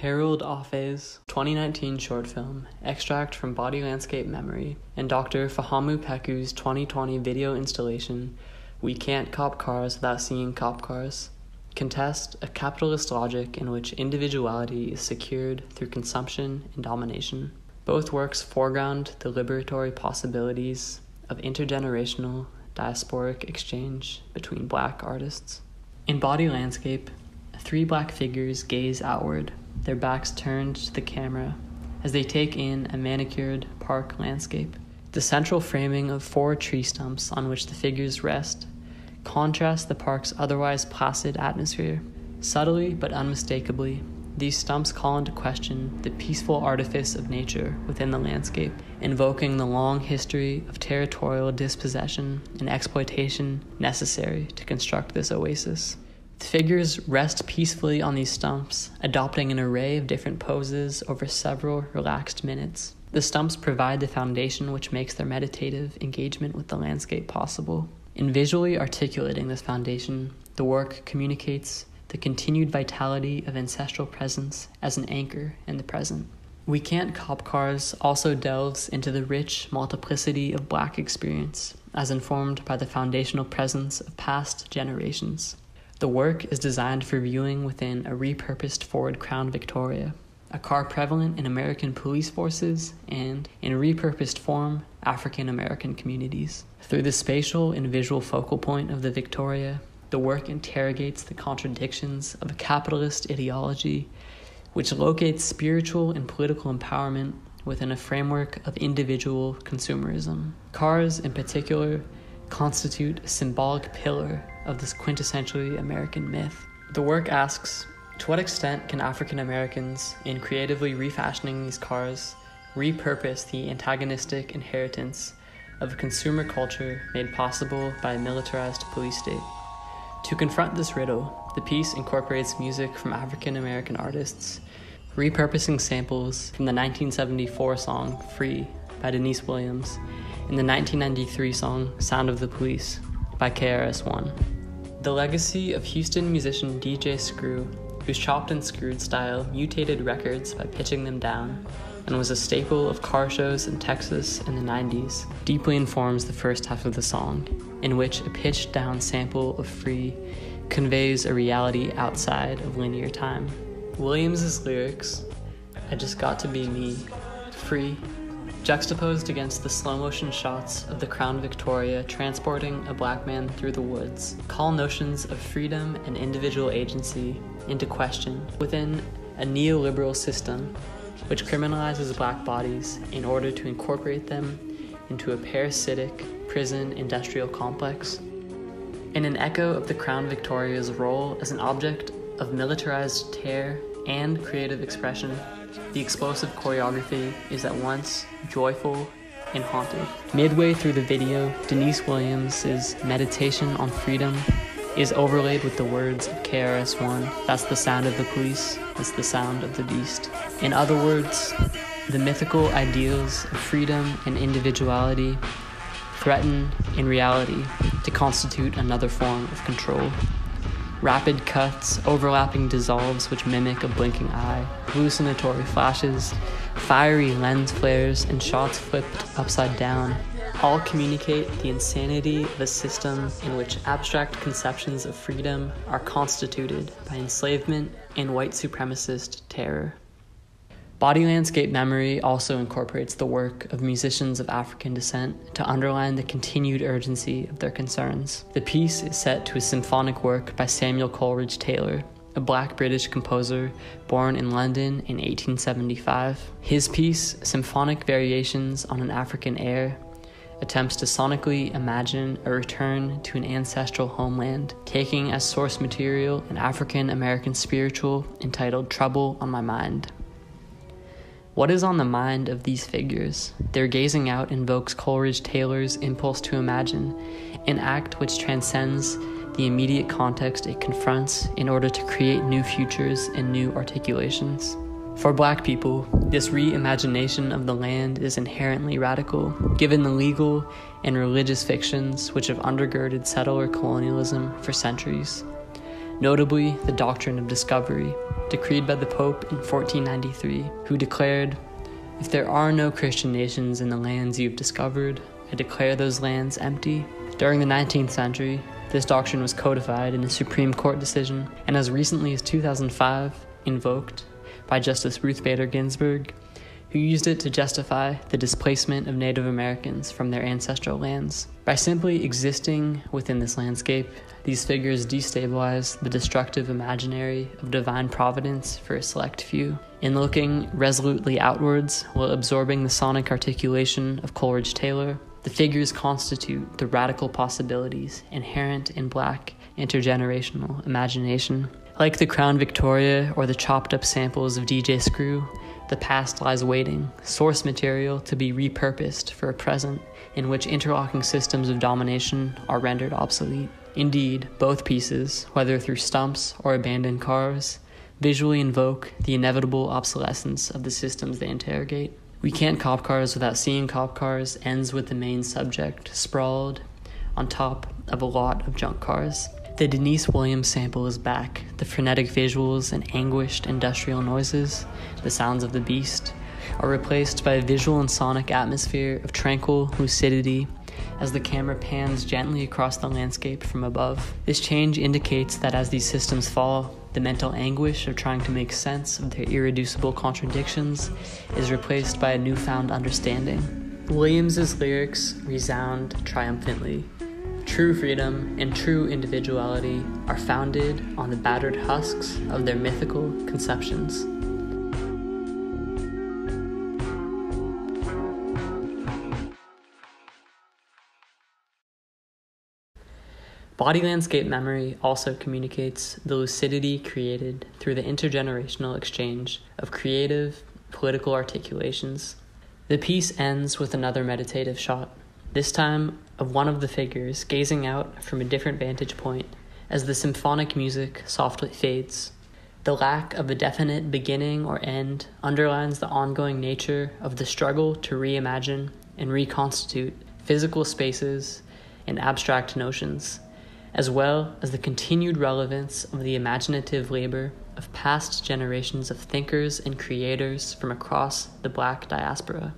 Harold Offe's 2019 short film, extract from Body Landscape Memory, and Dr. Fahamu Peku's 2020 video installation, We Can't Cop Cars Without Seeing Cop Cars, contest a capitalist logic in which individuality is secured through consumption and domination. Both works foreground the liberatory possibilities of intergenerational diasporic exchange between Black artists. In Body Landscape, 3 Black figures gaze outward, their backs turned to the camera, as they take in a manicured park landscape. The central framing of 4 tree stumps on which the figures rest contrasts the park's otherwise placid atmosphere. Subtly but unmistakably, these stumps call into question the peaceful artifice of nature within the landscape, invoking the long history of territorial dispossession and exploitation necessary to construct this oasis. The figures rest peacefully on these stumps, adopting an array of different poses over several relaxed minutes. The stumps provide the foundation which makes their meditative engagement with the landscape possible. In visually articulating this foundation, the work communicates the continued vitality of ancestral presence as an anchor in the present. We Can't Cop Cars also delves into the rich multiplicity of Black experience, as informed by the foundational presence of past generations. The work is designed for viewing within a repurposed Ford Crown Victoria, a car prevalent in American police forces and, in repurposed form, African American communities. Through the spatial and visual focal point of the Victoria, the work interrogates the contradictions of a capitalist ideology which locates spiritual and political empowerment within a framework of individual consumerism. Cars, in particular, constitute a symbolic pillar of this quintessentially American myth. The work asks, to what extent can African Americans, in creatively refashioning these cars, repurpose the antagonistic inheritance of a consumer culture made possible by a militarized police state? To confront this riddle, the piece incorporates music from African American artists, repurposing samples from the 1974 song Free by Denise Williams and the 1993 song Sound of the Police by KRS-One. The legacy of Houston musician DJ Screw, whose chopped and screwed style mutated records by pitching them down and was a staple of car shows in Texas in the 90s, deeply informs the first half of the song, in which a pitched down sample of Free conveys a reality outside of linear time. Williams's lyrics, I just got to be me, free, juxtaposed against the slow-motion shots of the Crown Victoria transporting a Black man through the woods, call notions of freedom and individual agency into question within a neoliberal system which criminalizes Black bodies in order to incorporate them into a parasitic prison industrial complex. In an echo of the Crown Victoria's role as an object of militarized terror and creative expression, the explosive choreography is at once joyful and haunting. Midway through the video, Denise Williams' meditation on freedom is overlaid with the words of KRS-One, that's the sound of the police, that's the sound of the beast. In other words, the mythical ideals of freedom and individuality threaten, in reality, to constitute another form of control. Rapid cuts, overlapping dissolves which mimic a blinking eye, hallucinatory flashes, fiery lens flares, and shots flipped upside down all communicate the insanity of a system in which abstract conceptions of freedom are constituted by enslavement and white supremacist terror. Body Landscape Memory also incorporates the work of musicians of African descent to underline the continued urgency of their concerns. The piece is set to a symphonic work by Samuel Coleridge Taylor, a Black British composer born in London in 1875. His piece, Symphonic Variations on an African Air, attempts to sonically imagine a return to an ancestral homeland, taking as source material an African American spiritual entitled Trouble on My Mind. What is on the mind of these figures? Their gazing out invokes Coleridge Taylor's impulse to imagine, an act which transcends the immediate context it confronts in order to create new futures and new articulations. For Black people, this reimagination of the land is inherently radical, given the legal and religious fictions which have undergirded settler colonialism for centuries, notably the doctrine of discovery, decreed by the Pope in 1493, who declared, "If there are no Christian nations in the lands you've discovered, I declare those lands empty." During the 19th century, this doctrine was codified in a Supreme Court decision, and as recently as 2005, invoked by Justice Ruth Bader Ginsburg, who used it to justify the displacement of Native Americans from their ancestral lands. By simply existing within this landscape, these figures destabilize the destructive imaginary of divine providence for a select few. In looking resolutely outwards while absorbing the sonic articulation of Coleridge Taylor, the figures constitute the radical possibilities inherent in Black intergenerational imagination. Like the Crown Victoria or the chopped-up samples of DJ Screw, the past lies waiting, source material to be repurposed for a present in which interlocking systems of domination are rendered obsolete. Indeed, both pieces, whether through stumps or abandoned cars, visually invoke the inevitable obsolescence of the systems they interrogate. We Can't Cop Cars Without Seeing Cop Cars ends with the main subject sprawled on top of a lot of junk cars. The Denise Williams sample is back. The frenetic visuals and anguished industrial noises, the sounds of the beast, are replaced by a visual and sonic atmosphere of tranquil lucidity as the camera pans gently across the landscape from above. This change indicates that as these systems fall, the mental anguish of trying to make sense of their irreducible contradictions is replaced by a newfound understanding. Williams's lyrics resound triumphantly. True freedom and true individuality are founded on the battered husks of their mythical conceptions. Body landscape memory also communicates the lucidity created through the intergenerational exchange of creative, political articulations. The piece ends with another meditative shot, this time of one of the figures gazing out from a different vantage point as the symphonic music softly fades. The lack of a definite beginning or end underlines the ongoing nature of the struggle to reimagine and reconstitute physical spaces and abstract notions, as well as the continued relevance of the imaginative labor of past generations of thinkers and creators from across the Black diaspora.